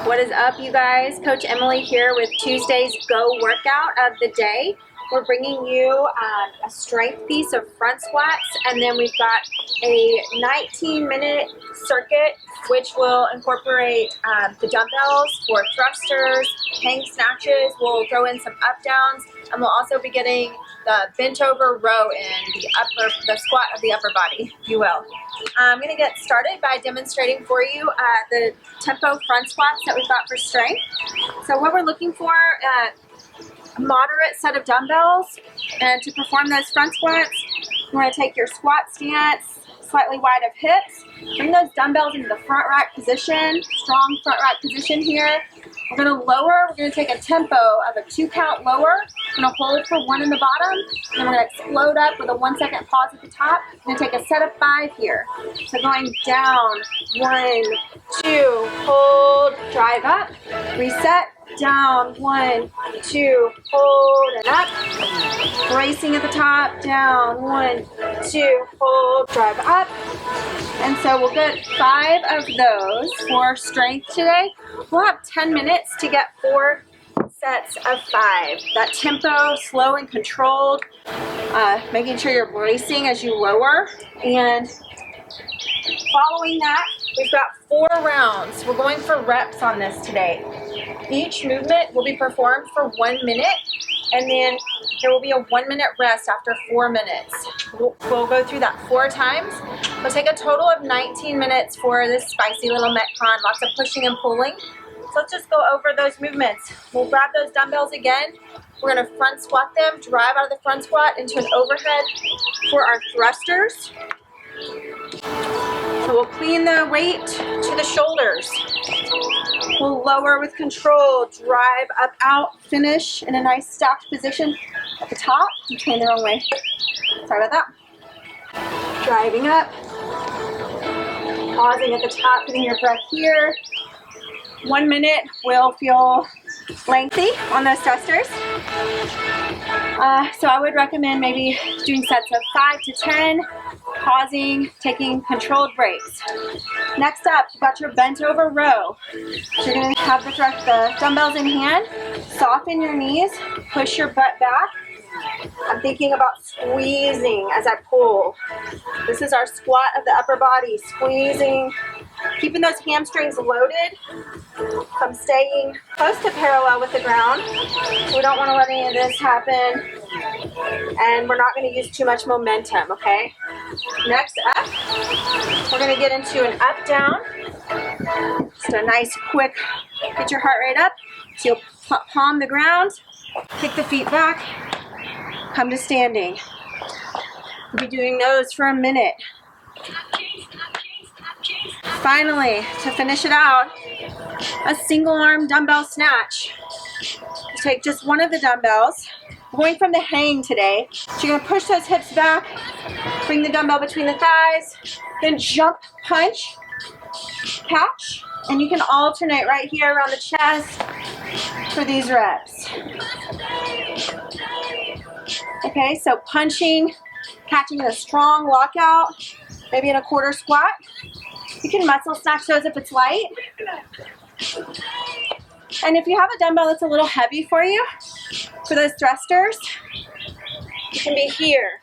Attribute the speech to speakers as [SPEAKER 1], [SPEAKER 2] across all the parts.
[SPEAKER 1] What is up, you guys? Coach Emily here with Tuesday's Go workout of the day. We're bringing you a strength piece of front squats, and then we've got a 19-minute circuit which will incorporate the dumbbells for thrusters, hang snatches. We'll throw in some up downs, and we'll also be getting the bent over row in the squat of the upper body, if you will. I'm going to get started by demonstrating for you the tempo front squats that we've got for strength. So what we're looking for, a moderate set of dumbbells, and to perform those front squats, you want to take your squat stance, slightly wide of hips, bring those dumbbells into the front rack position, strong front rack position here. We're going to lower, we're going to take a tempo of a 2 count lower. We're going to hold for 1 in the bottom, and we're going to explode up with a 1 second pause at the top. We're going to take a set of 5 here. So going down, 1, 2, hold, drive up, reset, down, 1, 2, hold, and up. Bracing at the top, down, 1, 2, hold, drive up. And so we'll get 5 of those for strength today. We'll have 10 minutes to get 4 sets of 5. That tempo, slow and controlled, making sure you're bracing as you lower. And following that, we've got 4 rounds. We're going for reps on this today. Each movement will be performed for 1 minute, and then there will be a 1 minute rest after 4 minutes. We'll go through that 4 times. We'll take a total of 19 minutes for this spicy little MetCon, lots of pushing and pulling. So let's just go over those movements. We'll grab those dumbbells again. We're going to front squat them, drive out of the front squat into an overhead for our thrusters. So we'll clean the weight to the shoulders. We'll lower with control, drive up, out, finish in a nice stacked position at the top. I'm turning the wrong way. Sorry about that. Driving up, pausing at the top, getting your breath here. 1 minute will feel lengthy on those thrusters. So I would recommend maybe doing sets of 5 to 10, pausing, taking controlled breaks. Next up, you've got your bent over row. So you're going to have the dumbbells in hand, soften your knees, push your butt back. I'm thinking about squeezing as I pull. This is our squat of the upper body, squeezing, keeping those hamstrings loaded. I'm staying close to parallel with the ground. We don't want to let any of this happen, and we're not going to use too much momentum, okay? Next up, we're going to get into an up down. Just a nice quick, get your heart rate up. So you'll palm the ground, kick the feet back, come to standing. We'll be doing those for a minute. Finally, to finish it out, a single arm dumbbell snatch. Take just one of the dumbbells. We're going from the hang today. So you're going to push those hips back, bring the dumbbell between the thighs, then jump, punch, catch, and you can alternate right here around the chest for these reps. Okay, so punching, catching in a strong lockout, maybe in a quarter squat. You can muscle snatch those if it's light. And if you have a dumbbell that's a little heavy for you, for those thrusters, you can be here.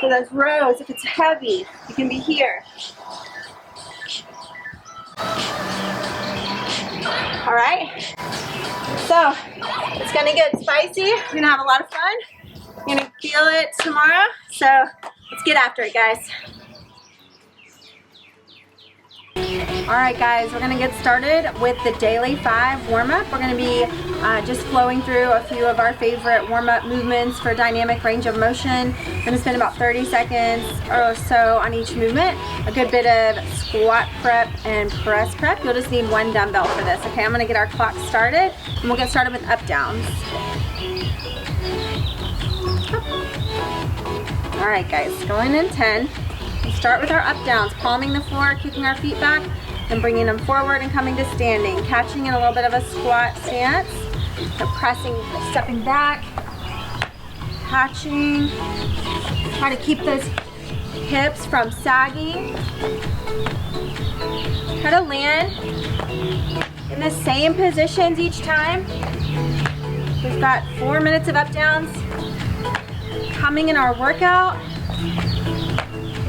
[SPEAKER 1] For those rows, if it's heavy, you can be here. All right, so it's gonna get spicy. We're gonna have a lot of fun. You're gonna feel it tomorrow, so let's get after it, guys. All right, guys, we're gonna get started with the daily 5 warm-up. We're gonna be just flowing through a few of our favorite warm-up movements for dynamic range of motion. We're gonna spend about 30 seconds or so on each movement. A good bit of squat prep and press prep. You'll just need 1 dumbbell for this. Okay, I'm gonna get our clock started, and we'll get started with up downs. All right, guys, going in 10. We'll start with our up downs, palming the floor, kicking our feet back, and bringing them forward and coming to standing. Catching in a little bit of a squat stance. So pressing, stepping back, catching. Try to keep those hips from sagging. Try to land in the same positions each time. We've got 4 minutes of up downs coming in our workout.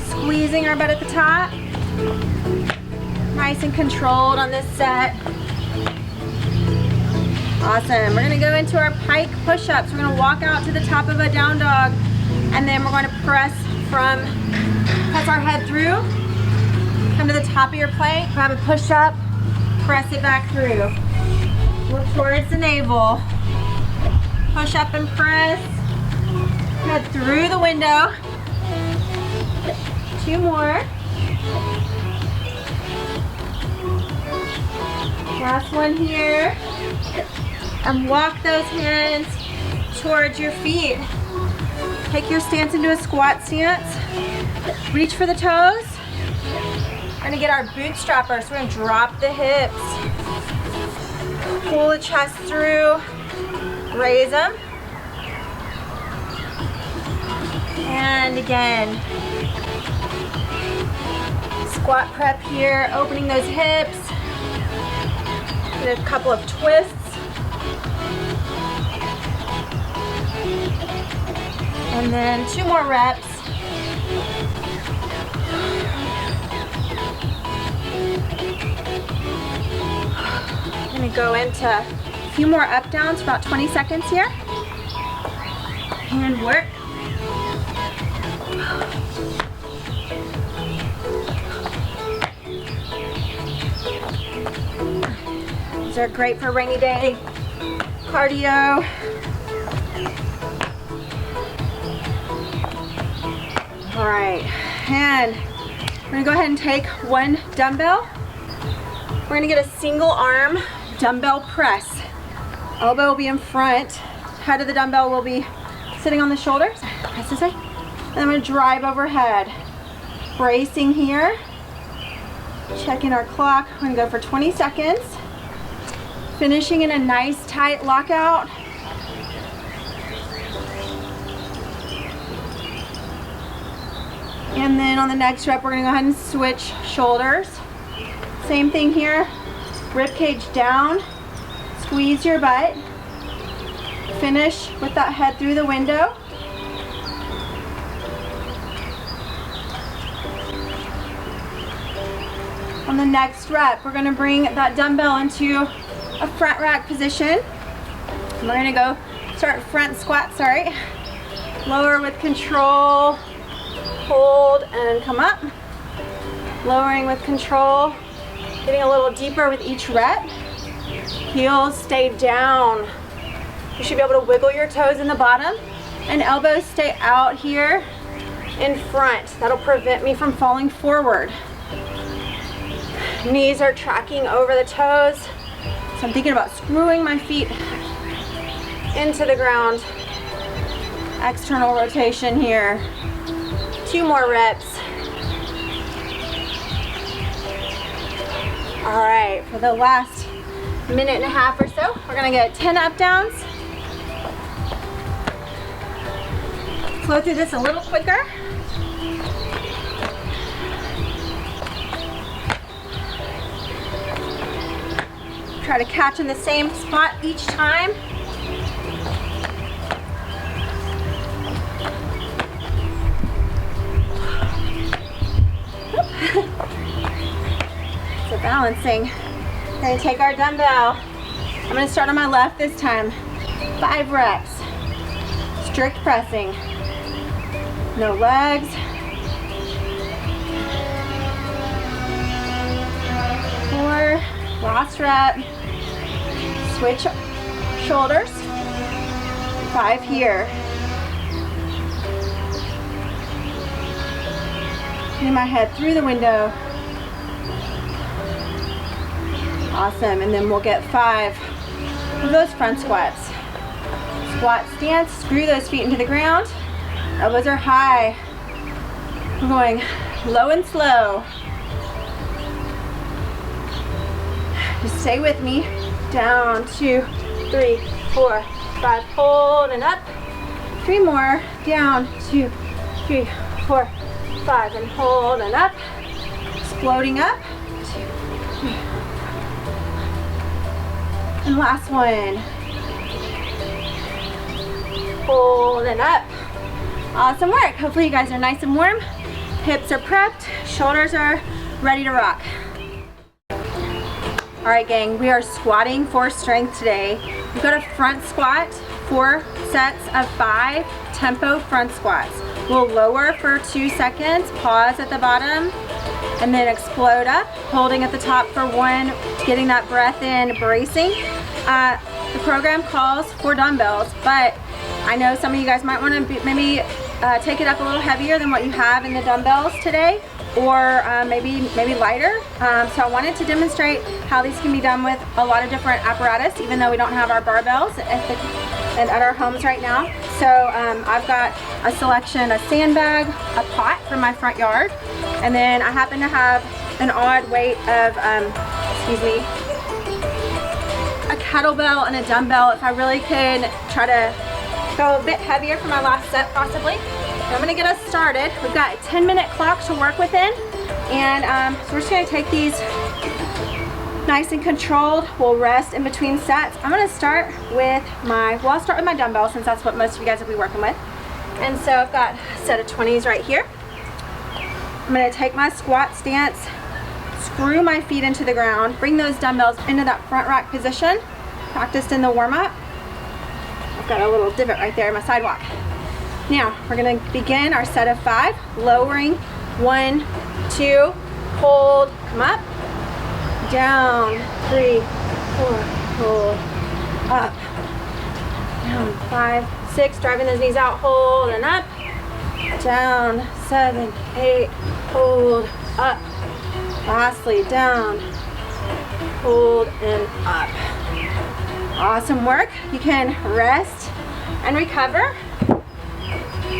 [SPEAKER 1] Squeezing our butt at the top. Nice and controlled on this set. Awesome. We're gonna go into our pike push-ups. We're gonna walk out to the top of a down dog, and then we're going to press our head through, come to the top of your plank, grab a push-up, press it back through. Look towards the navel. Push up and press. Head through the window. 2 more. Last one here. And walk those hands towards your feet. Take your stance into a squat stance. Reach for the toes. We're gonna get our bootstrappers. We're gonna drop the hips. Pull the chest through. Raise them. And again. Squat prep here, opening those hips. Get a couple of twists. And then 2 more reps. I'm gonna go into a few more up downs, about 20 seconds here. And work. These are great for rainy day cardio. All right, and we're gonna go ahead and take 1 dumbbell. We're gonna get a single arm dumbbell press. Elbow will be in front, head of the dumbbell will be sitting on the shoulders. Press this way. And I'm gonna drive overhead. Bracing here. Checking our clock. We're gonna go for 20 seconds. Finishing in a nice tight lockout. And then on the next rep, we're gonna go ahead and switch shoulders. Same thing here. Rib cage down. Squeeze your butt. Finish with that head through the window. On the next rep, we're gonna bring that dumbbell into a front rack position. We're gonna go start front squat, Lower with control. Hold and come up. Lowering with control. Getting a little deeper with each rep. Heels stay down. You should be able to wiggle your toes in the bottom, and elbows stay out here in front. That'll prevent me from falling forward. Knees are tracking over the toes. So I'm thinking about screwing my feet into the ground. External rotation here. 2 more reps. All right, for the last minute and a half or so, we're gonna get 10 up downs. Flow through this a little quicker. Try to catch in the same spot each time. So balancing. We're gonna take our dumbbell. I'm gonna start on my left this time. 5 reps. Strict pressing. No legs. 4. Last rep. Switch shoulders. 5 here. Getting my head through the window. Awesome, and then we'll get 5 of those front squats. Squat stance, screw those feet into the ground. Elbows are high. We're going low and slow. Just stay with me. Down, 2, 3, 4, 5. Hold and up. 3 more. Down, 2, 3, 4, 5, and hold, and up. Exploding up. 2, 3. And last one. Hold and up. Awesome work. Hopefully you guys are nice and warm. Hips are prepped, shoulders are ready to rock. All right, gang, we are squatting for strength today. We've got a front squat, 4 sets of 5 tempo front squats. We'll lower for 2 seconds, pause at the bottom, and then explode up, holding at the top for 1, getting that breath in, bracing. The program calls for dumbbells, but I know some of you guys might want to maybe take it up a little heavier than what you have in the dumbbells today, or maybe lighter. So I wanted to demonstrate how these can be done with a lot of different apparatus, even though we don't have our barbells at our homes right now. So I've got a selection, a sandbag, a pot from my front yard, and then I happen to have an odd weight of, a kettlebell and a dumbbell if I really could try to go a bit heavier for my last set possibly. I'm gonna get us started. We've got a 10-minute clock to work within, and so we're just gonna take these nice and controlled. We'll rest in between sets. I'm gonna start with I'll start with my dumbbell since that's what most of you guys will be working with. And so I've got a set of 20s right here. I'm gonna take my squat stance, screw my feet into the ground, bring those dumbbells into that front rack position, practiced in the warm-up. I've got a little divot right there in my sidewalk. Now, we're gonna begin our set of 5, lowering, 1, 2, hold, come up, down, 3, 4, hold, up, down, 5, 6, driving those knees out, hold, and up, down, 7, 8, hold, up, lastly, down, hold, and up. Awesome work. You can rest and recover.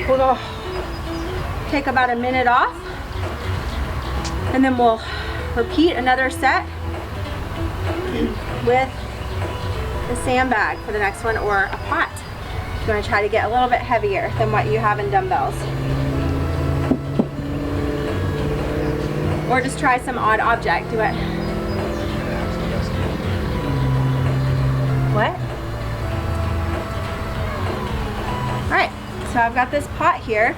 [SPEAKER 1] We'll take about a minute off, and then we'll repeat another set with the sandbag for the next one, or a pot. You're going to try to get a little bit heavier than what you have in dumbbells. Or just try some odd object. Do it. What? All right, so I've got this pot here.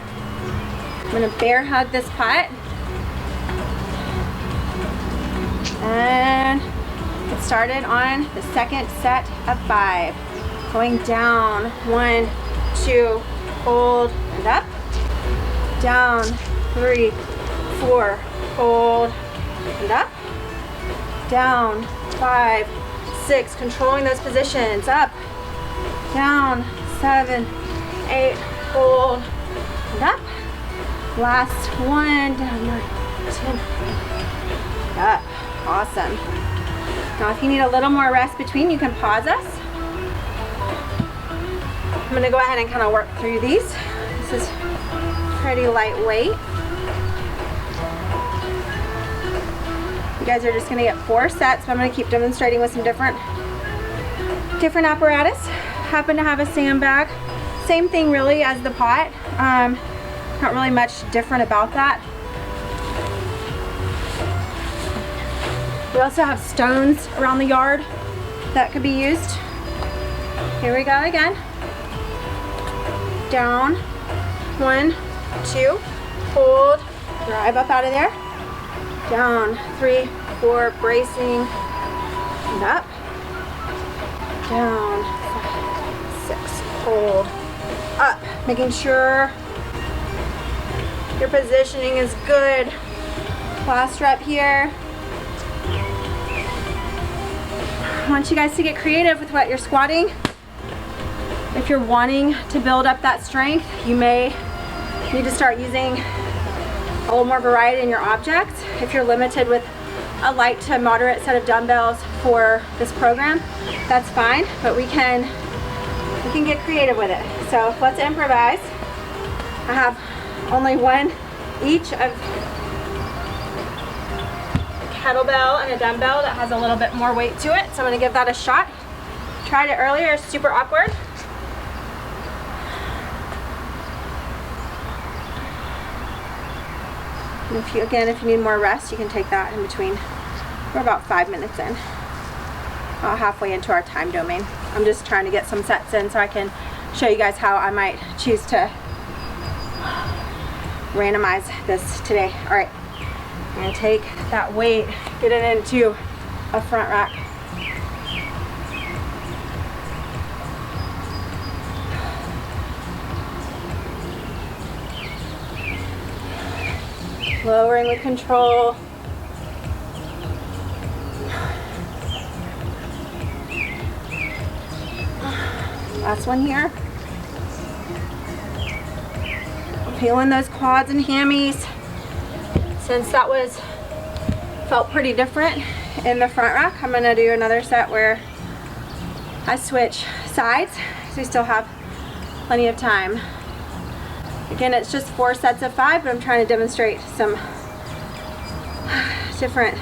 [SPEAKER 1] I'm gonna bear hug this pot. And get started on the second set of 5. Going down, 1, 2, hold, and up. Down, 3, 4, hold, and up. Down, 5, 6, controlling those positions, up, down, 7, 8, hold, and up. Last one, down, 9, 10, up. Awesome. Now if you need a little more rest between, you can pause us. I'm gonna go ahead and kind of work through these. This is pretty lightweight. You guys are just gonna get 4 sets, but I'm gonna keep demonstrating with some different apparatus. Happen to have a sandbag. Same thing really as the pot. Not really much different about that. We also have stones around the yard that could be used. Here we go again. Down, 1, 2, hold, drive up out of there. Down, 3, 4, bracing, and up. Down, 5, 6, hold, up. Making sure your positioning is good. Last rep here. I want you guys to get creative with what you're squatting. If you're wanting to build up that strength, you may need to start using a little more variety in your objects. If you're limited with a light to moderate set of dumbbells for this program, that's fine, but we can get creative with it. So let's improvise. I have only one each of kettlebell and a dumbbell that has a little bit more weight to it, so I'm going to give that a shot. Tried it earlier, it's super awkward. And if you need more rest, you can take that in between. We're about 5 minutes in, about halfway into our time domain. I'm just trying to get some sets in so I can show you guys how I might choose to randomize this today. All right, I'm gonna take that weight, get it into a front rack. Lowering with control. Last one here. Feeling those quads and hammies. Since that felt pretty different in the front rack, I'm gonna do another set where I switch sides, so we still have plenty of time. Again, it's just 4 sets of 5, but I'm trying to demonstrate some different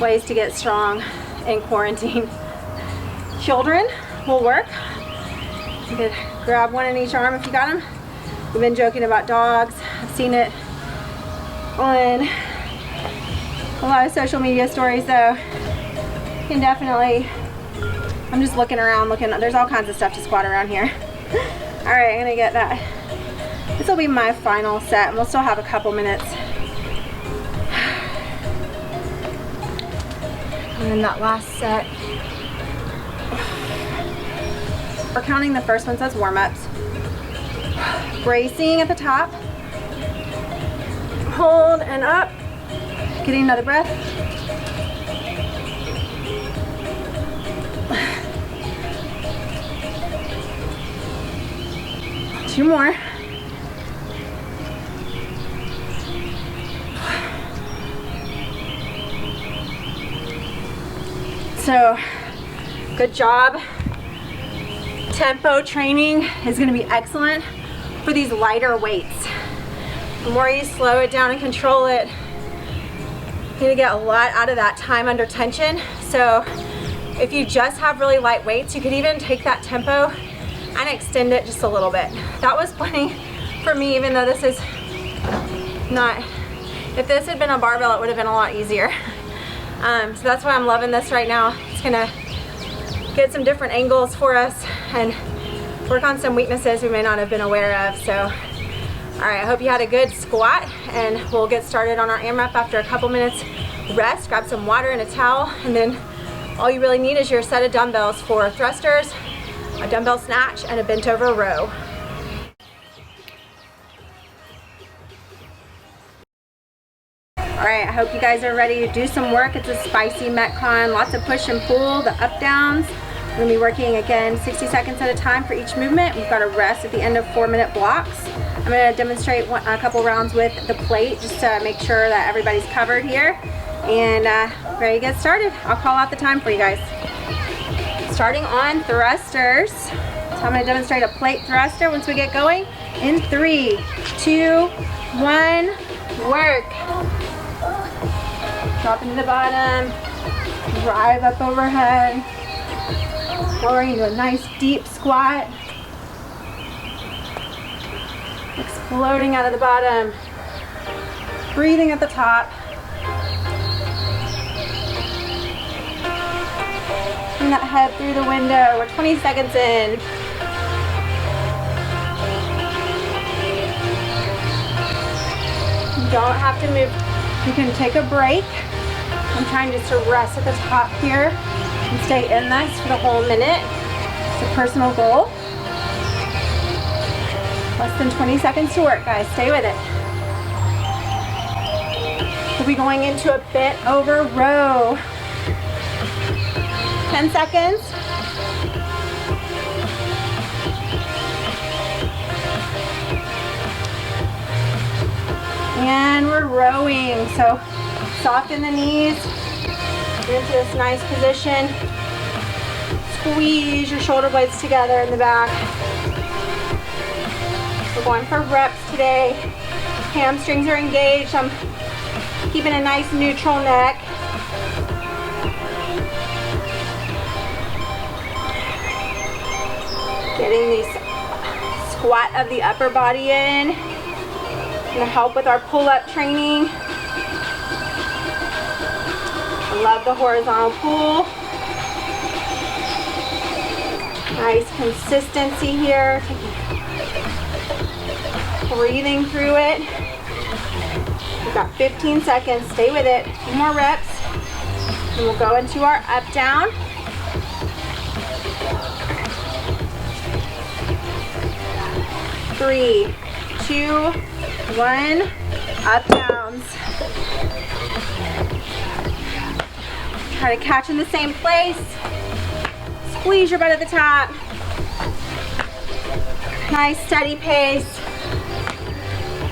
[SPEAKER 1] ways to get strong in quarantine. Children will work. You could grab one in each arm if you got them. We've been joking about dogs. I've seen it on a lot of social media stories, though. You can definitely, I'm just looking around, there's all kinds of stuff to squat around here. All right, I'm gonna get that. This will be my final set, and we'll still have a couple minutes. And then that last set, we're counting the first one, so that's warm-ups. Bracing at the top. Hold and up. Getting another breath. Two more. So, good job. Tempo training is going to be excellent for these lighter weights. The more you slow it down and control it, you're going to get a lot out of that time under tension. So if you just have really light weights, you could even take that tempo and extend it just a little bit. That was plenty for me, even though this is not, if this had been a barbell, it would have been a lot easier. So that's why I'm loving this right now. It's gonna get some different angles for us and work on some weaknesses we may not have been aware of. So, all right, I hope you had a good squat, and we'll get started on our AMRAP after a couple minutes rest. Grab some water and a towel, and then all you really need is your set of dumbbells for thrusters, a dumbbell snatch, and a bent over row. All right, I hope you guys are ready to do some work. It's a spicy MetCon, lots of push and pull, the up downs. We're gonna be working again 60 seconds at a time for each movement. We've got a rest at the end of 4-minute blocks. I'm gonna demonstrate a couple rounds with the plate just to make sure that everybody's covered here. And ready to get started. I'll call out the time for you guys. Starting on thrusters. So I'm gonna demonstrate a plate thruster once we get going. In 3, 2, 1, work. Drop into the bottom, drive up overhead, lowering into a nice deep squat, exploding out of the bottom, breathing at the top, and that head through the window. We're 20 seconds in. You don't have to move. You can take a break. I'm trying just to rest at the top here and stay in this for the whole minute. It's a personal goal. Less than 20 seconds to work, guys. Stay with it. We'll be going into a bent over row. 10 seconds. And we're rowing. So soften the knees. Get into this nice position. Squeeze your shoulder blades together in the back. We're going for reps today. Hamstrings are engaged. I'm keeping a nice neutral neck. Getting the squat of the upper body in. Gonna help with our pull-up training. I love the horizontal pull. Nice consistency here. Breathing through it. We've got 15 seconds. Stay with it. 2 more reps. And we'll go into our up down. Three, 2, 1. Up downs. Try to catch in the same place. Squeeze your butt at the top. Nice steady pace.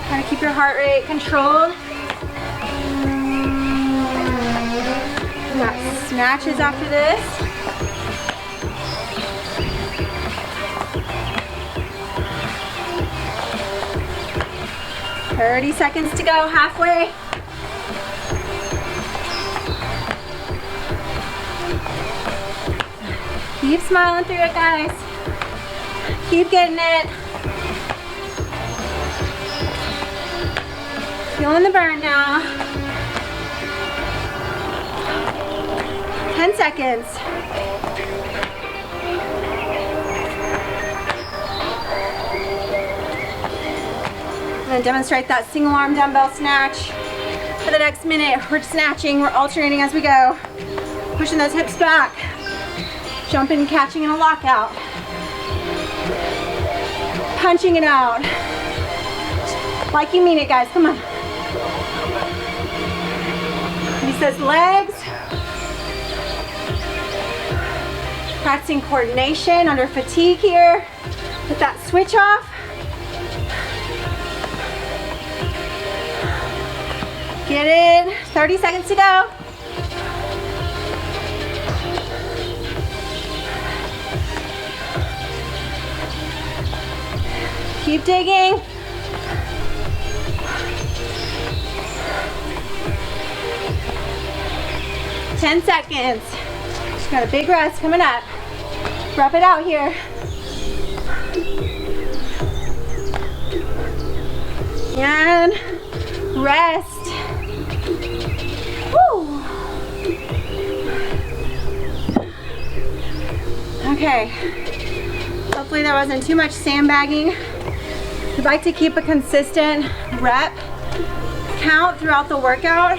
[SPEAKER 1] Try to keep your heart rate controlled. We got snatches after this. Thirty seconds to go, halfway. Keep smiling through it, guys. Keep getting it. Feeling the burn now. 10 seconds. I'm gonna demonstrate that single arm dumbbell snatch. For the next minute, we're snatching, we're alternating as we go. Pushing those hips back. Jumping and catching in a lockout. Punching it out. Like you mean it, guys, come on. Use those legs. Practicing coordination under fatigue here. With that switch off. Get in, 30 seconds to go. Keep digging. Ten seconds. Just got a big rest coming up. Wrap it out here. And rest. Woo. Okay. Hopefully there wasn't too much sandbagging. We'd like to keep a consistent rep count throughout the workout.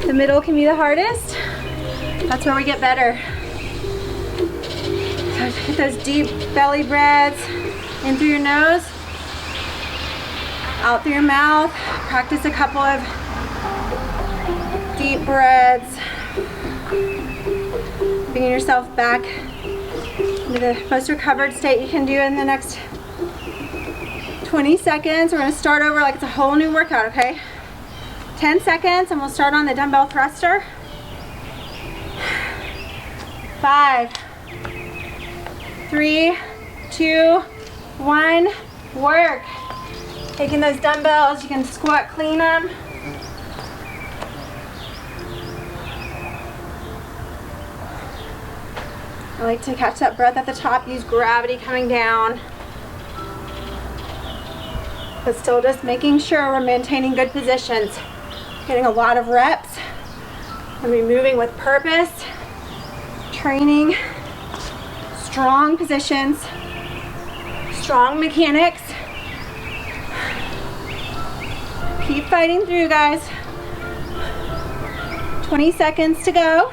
[SPEAKER 1] The middle can be the hardest. That's where we get better. So get those deep belly breaths in through your nose, out through your mouth. Practice a couple of deep breaths. Bringing yourself back into the most recovered state you can do in the next 20 seconds. We're going to start over like it's a whole new workout, okay? 10 seconds and we'll start on the dumbbell thruster. 5, 3, 2, 1, work. Taking those dumbbells, you can squat clean them. I like to catch that breath at the top, use gravity coming down. But still just making sure we're maintaining good positions. Getting a lot of reps. And we're moving with purpose. Training. Strong positions. Strong mechanics. Keep fighting through, guys. 20 seconds to go.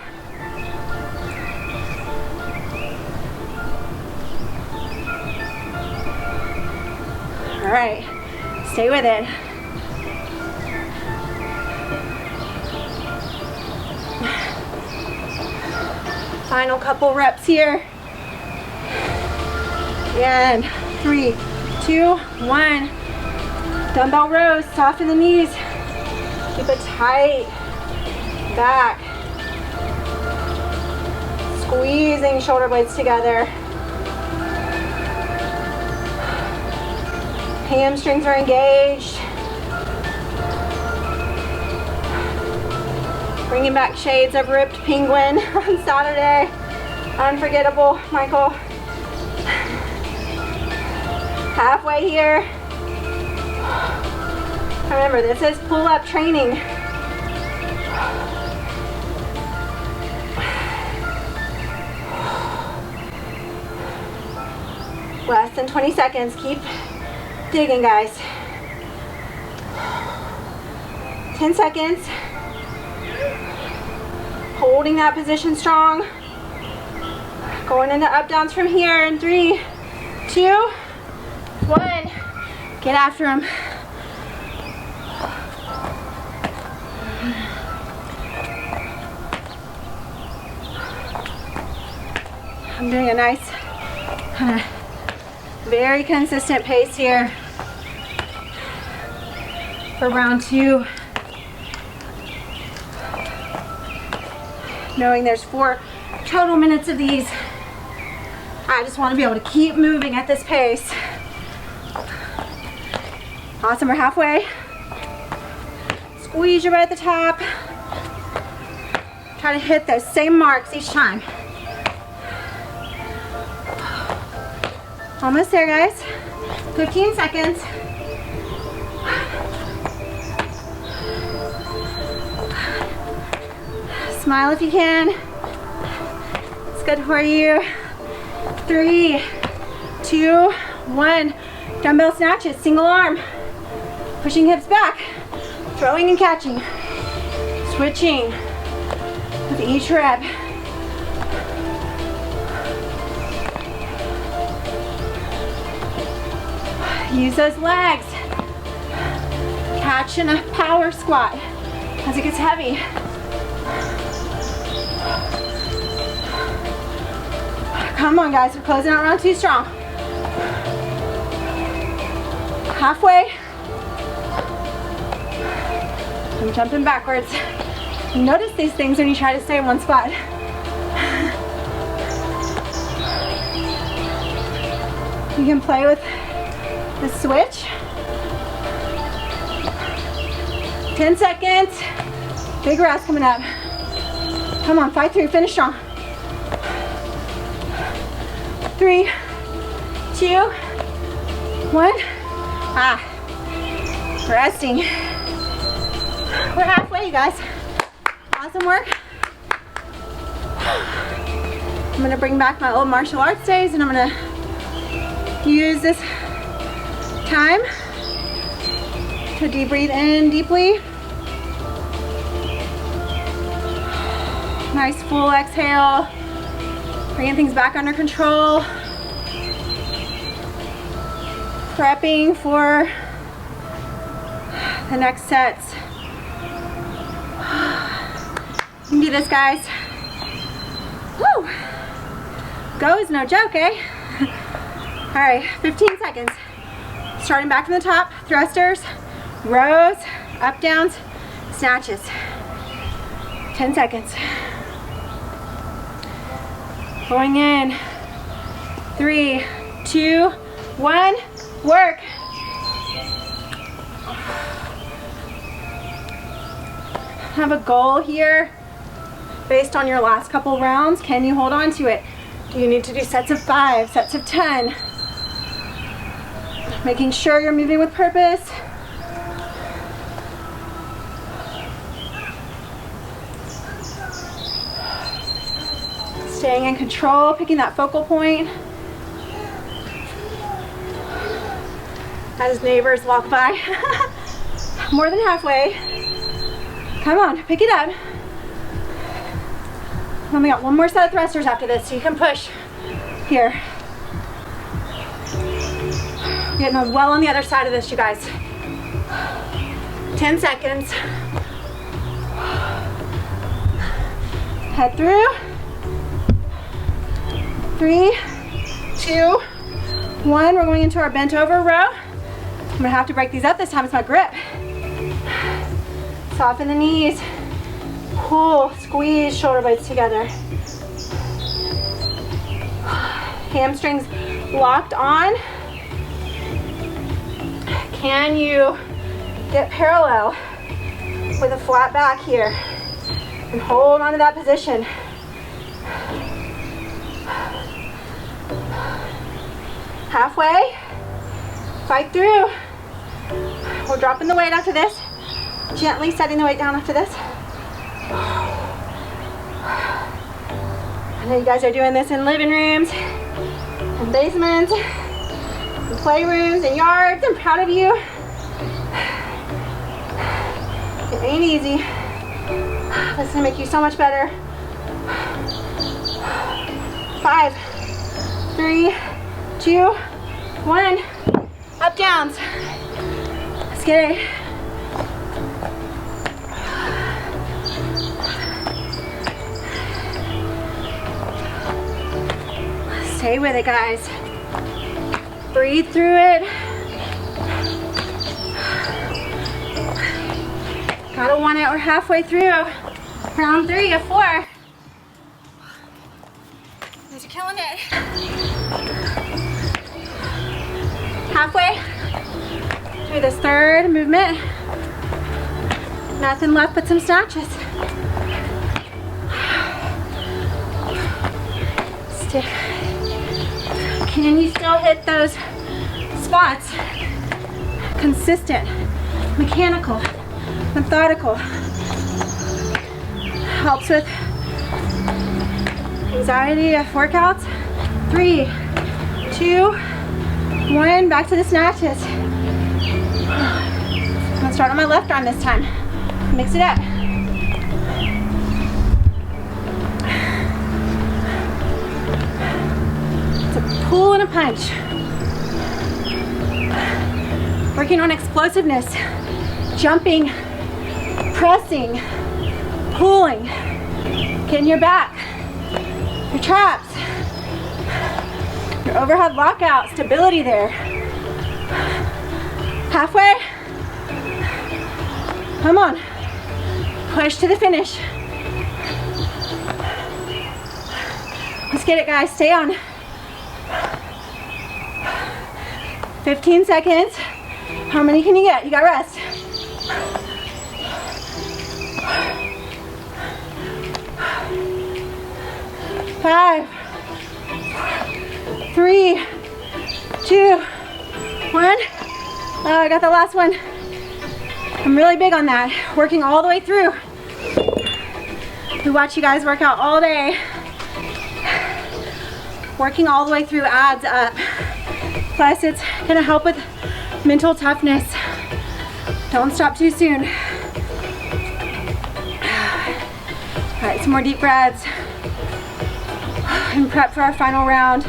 [SPEAKER 1] All right, stay with it. Final couple reps here. And 3, 2, 1. Dumbbell rows, soften the knees. Keep it tight. Back. Squeezing shoulder blades together. Hamstrings are engaged. Bringing back shades of ripped penguin on Saturday. Unforgettable, Michael. Halfway here. Remember, this is pull-up training. Less than 20 seconds. Keep digging, guys. 10 seconds. Holding that position strong. Going into up downs from here in 3, 2, 1. Get after them. I'm doing a nice, very consistent pace here for round 2. Knowing there's 4 total minutes of these, I just want to be able to keep moving at this pace. Awesome, we're halfway. Squeeze your butt at the top. Try to hit those same marks each time. Almost there, guys. 15 seconds. Smile if you can. It's good for you. 3, 2, 1. Dumbbell snatches, single arm. Pushing hips back. Throwing and catching. Switching with each rep. Use those legs. Catch in a power squat as it gets heavy. Come on, guys, we're closing out round 2 strong. Halfway. I'm jumping backwards. Notice these things when you try to stay in one spot. You can play with the switch. 10 seconds. Big rest coming up. Come on, fight through, finish strong. 3, 2, 1. Resting. We're halfway, you guys. Awesome work. I'm gonna bring back my old martial arts days and I'm gonna use this time to deep breathe in deeply. Nice full exhale. Bringing things back under control. Prepping for the next sets. You can do this, guys. Woo! Go is no joke, eh? All right, 15 seconds. Starting back from the top, thrusters, rows, up downs, snatches. 10 seconds. Going in. 3, 2, 1. Work. Have a goal here based on your last couple rounds. Can you hold on to it? Do you need to do sets of 5, sets of 10? Making sure you're moving with purpose. Staying in control, picking that focal point. As neighbors walk by. More than halfway. Come on, pick it up. And we got one more set of thrusters after this, so you can push here. Getting well on the other side of this, you guys. 10 seconds. Head through. 3, 2, 1. We're going into our bent over row. I'm gonna have to break these up this time. It's my grip. Soften the knees. Pull, squeeze shoulder blades together. Hamstrings locked on. Can you get parallel with a flat back here? And hold on to that position. Halfway. Fight through. We're dropping the weight after this. Gently setting the weight down after this. I know you guys are doing this in living rooms, in basements, in playrooms, in yards. I'm proud of you. It ain't easy. But it's gonna make you so much better. 5, 3, 2, 1. Up downs. Let's get it. Stay with it, guys. Breathe through it. Gotta want it. We're halfway through. Round 3 of 4. You guys are killing it. Halfway through this third movement. Nothing left but some snatches. Stick. Can you still hit those spots? Consistent, mechanical, methodical. Helps with anxiety of workouts. 3, 2, 1. Back to the snatches. I'm gonna start on my left arm this time. Mix it up. It's a pull and a punch. Working on explosiveness, jumping, pressing, pulling, getting your back, your traps, your overhead lockout, stability there. Halfway. Come on. Push to the finish. Let's get it, guys. Stay on. 15 seconds. How many can you get? You got rest. 5, 3, 2, 1. Oh, I got the last one. I'm really big on that. Working all the way through. We watch you guys work out all day. Working all the way through adds up. Plus, it's gonna help with mental toughness. Don't stop too soon. All right, some more deep breaths. And prep for our final round.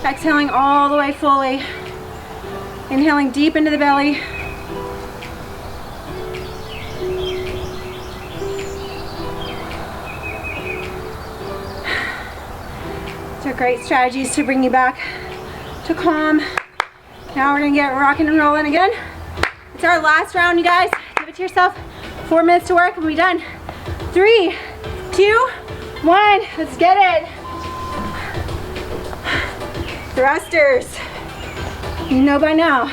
[SPEAKER 1] Exhaling all the way fully. Inhaling deep into the belly. These are great strategies to bring you back to calm. Now we're gonna get rocking and rolling again. It's our last round, you guys. Give it to yourself. 4 minutes to work and we'll be done. 3, 2, 1. Let's get it. Thrusters. You know by now.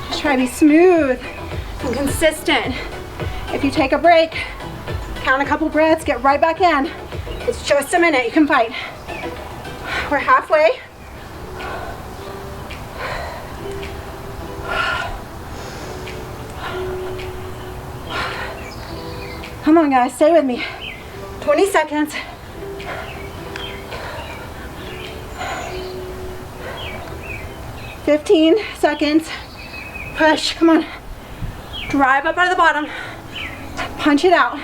[SPEAKER 1] Just try to be smooth and consistent. If you take a break, count a couple breaths, get right back in. It's just a minute, you can fight. We're halfway. Come on, guys, stay with me. 20 seconds. "15 seconds. Push, come on. Drive up out of the bottom. Punch it out.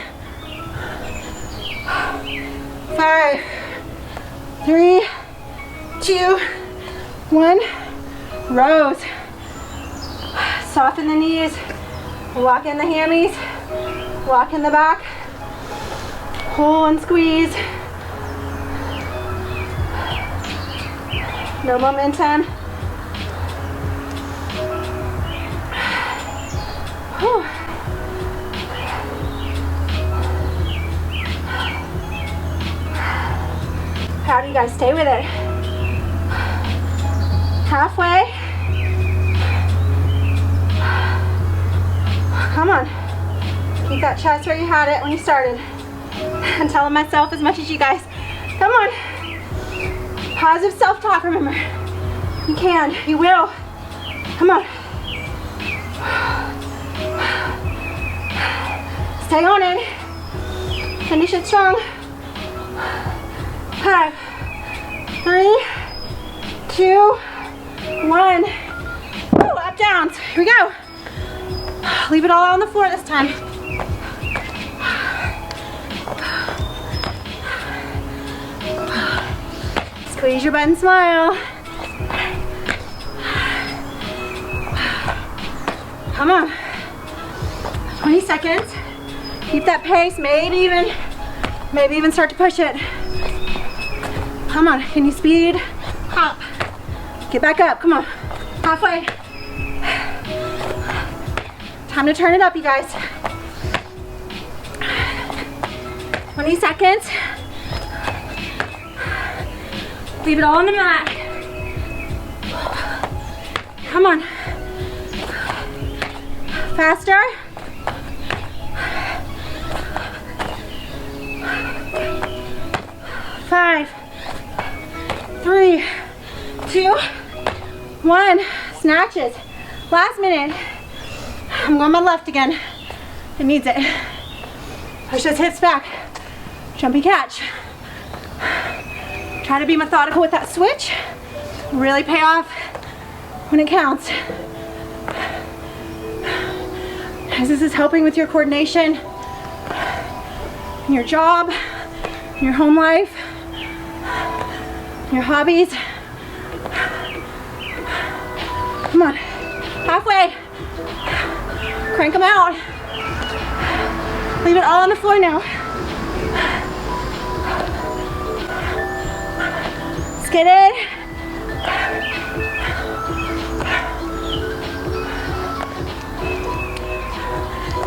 [SPEAKER 1] 5, 3, 2, 1. Rows. Soften the knees. Lock in the hammies. Lock in the back. Pull and squeeze. No momentum. Whew. How do you guys stay with it? Halfway. Keep that chest where you had it when you started. I'm telling myself as much as you guys. Come on. Positive self-talk, remember. You can, you will. Come on. Stay on it. Finish it strong. 5, 3, 2, 1. Woo, up, downs. Here we go. Leave it all on the floor this time. Squeeze your butt and smile. Come on. 20 seconds. Keep that pace. Maybe even start to push it. Come on. Can you speed? Hop. Get back up. Come on. Halfway. Time to turn it up, you guys. 20 seconds. Leave it all on the mat. Come on. Faster. Five, 3, 2, 1. Snatches. Last minute. I'm going my left again. It needs it. Push those hips back. Jumping catch. Try to be methodical with that switch. Really pay off when it counts. As this is helping with your coordination, in your job, in your home life, your hobbies. Come on, halfway. Crank them out. Leave it all on the floor now. Let's get it.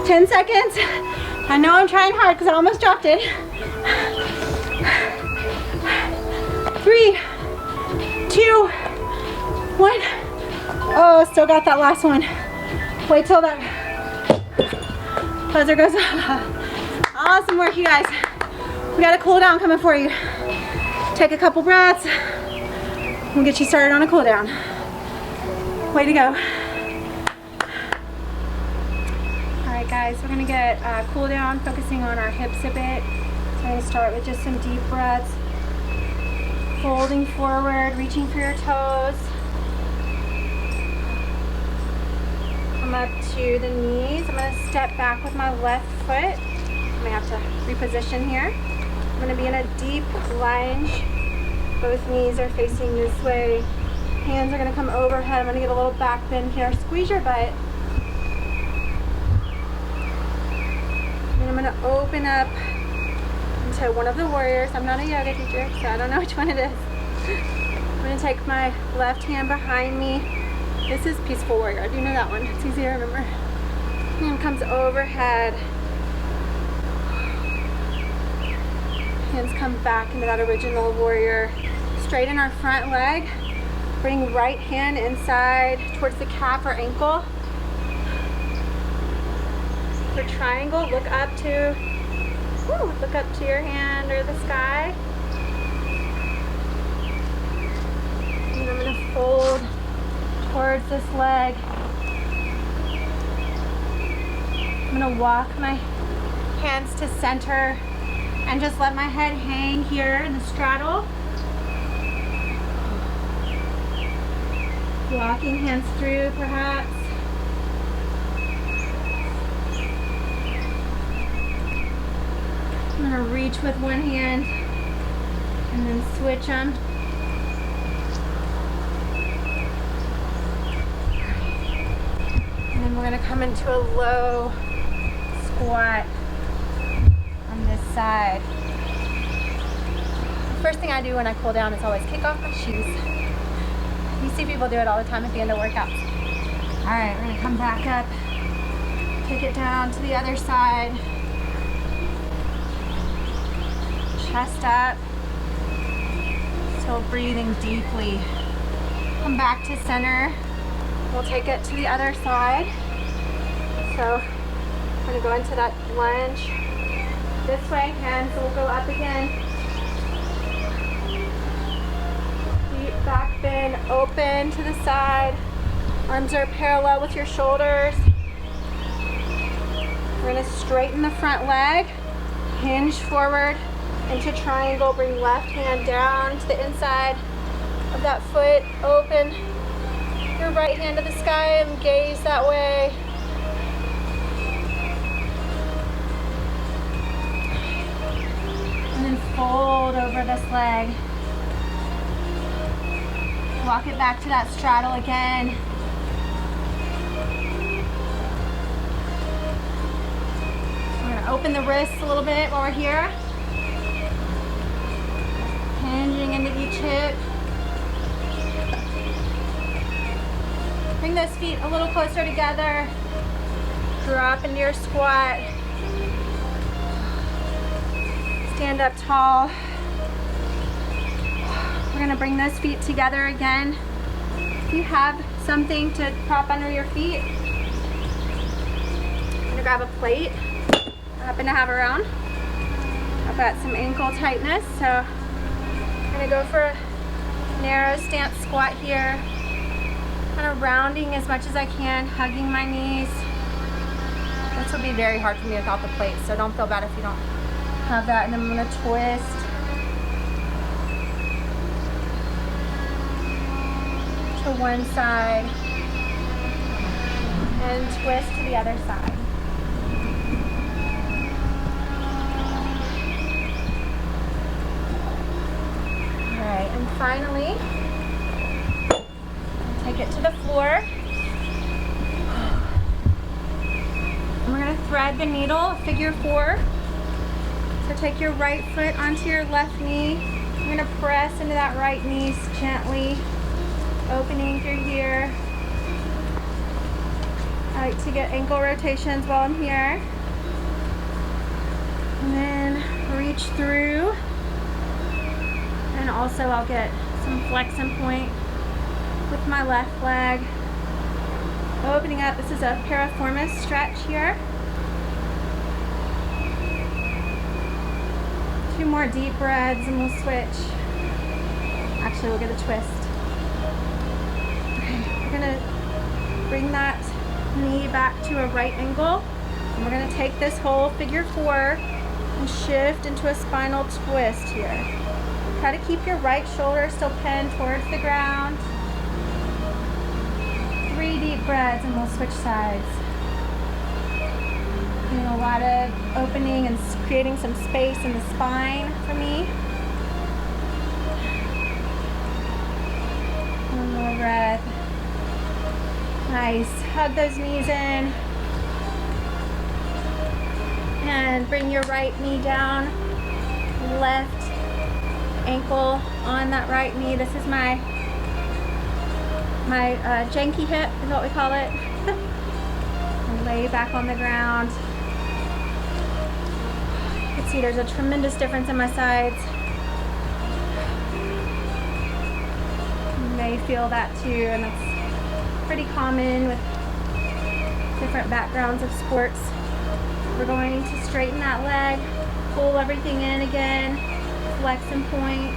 [SPEAKER 1] Ten seconds. I know I'm trying hard because I almost dropped it. 3, 2, 1. Oh, still got that last one. Wait till that buzzer goes off. Awesome work, you guys. We got a cool down coming for you. Take a couple breaths. We'll get you started on a cool down. Way to go. Alright guys, we're going to get a cool down, focusing on our hips a bit. So I'm going to start with just some deep breaths. Folding forward, reaching for your toes. Come up to the knees. I'm going to step back with my left foot. I may have to reposition here. I'm going to be in a deep lunge. Both knees are facing this way. Hands are going to come overhead. I'm going to get a little back bend here. Squeeze your butt. And I'm going to open up into one of the warriors. I'm not a yoga teacher, so I don't know which one it is. I'm going to take my left hand behind me. This is Peaceful Warrior. I do know that one. It's easy to remember. Hand comes overhead. Hands come back into that original warrior. Straighten our front leg. Bring right hand inside towards the calf or ankle. For triangle, look up to your hand or the sky. And I'm going to fold towards this leg. I'm going to walk my hands to center and just let my head hang here in the straddle. Walking hands through perhaps. I'm going to reach with one hand and then switch them. And then we're going to come into a low squat on this side. The first thing I do when I cool down is always kick off my shoes. You see people do it all the time at the end of workouts. Alright, we're going to come back up, kick it down to the other side. Chest up, still breathing deeply. Come back to center. We'll take it to the other side. So gonna go into that lunge this way. Hands will go up again. Deep back bend, open to the side. Arms are parallel with your shoulders. We're gonna straighten the front leg, hinge forward into triangle, bring left hand down to the inside of that foot, open your right hand to the sky and gaze that way. And then fold over this leg. Walk it back to that straddle again. We're gonna open the wrists a little bit while we're here. Hinging into each hip. Bring those feet a little closer together. Drop into your squat. Stand up tall. We're gonna bring those feet together again. If you have something to prop under your feet, I'm gonna grab a plate. I happen to have around. I've got some ankle tightness, so I'm gonna go for a narrow stance squat here. Kind of rounding as much as I can, hugging my knees. This will be very hard for me without the plate, so don't feel bad if you don't have that. And then I'm gonna twist. To one side and twist to the other side. All right, and finally, take it to the floor. And we're gonna thread the needle, figure 4. So take your right foot onto your left knee. You're gonna press into that right knee gently, opening through here. I like to get ankle rotations while I'm here. And then reach through. And also I'll get some flex and point with my left leg. Opening up, this is a piriformis stretch here. 2 more deep breaths and we'll switch. Actually, we'll get a twist. Okay, we're gonna bring that knee back to a right angle. And we're gonna take this whole figure 4 and shift into a spinal twist here. Try to keep your right shoulder still pinned towards the ground. 3 deep breaths and we'll switch sides. Getting a lot of opening and creating some space in the spine for me. One more breath. Nice. Hug those knees in. And bring your right knee down. Left ankle on that right knee. This is my janky hip is what we call it. Lay back on the ground. You can see there's a tremendous difference in my sides. You may feel that too, and that's pretty common with different backgrounds of sports. We're going to straighten that leg, pull everything in again, flex and point.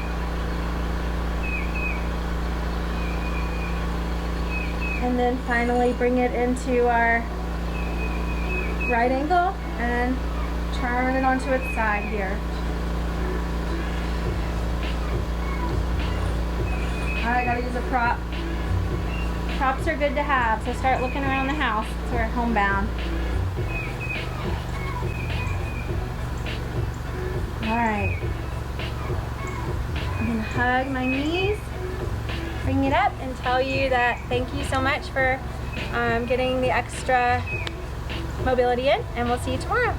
[SPEAKER 1] And then finally bring it into our right angle and turn it onto its side here. I gotta use a prop. Props are good to have, so start looking around the house. So we're homebound. All right. I'm gonna hug my knees, bring it up, and tell you that thank you so much for getting the extra mobility in, and we'll see you tomorrow.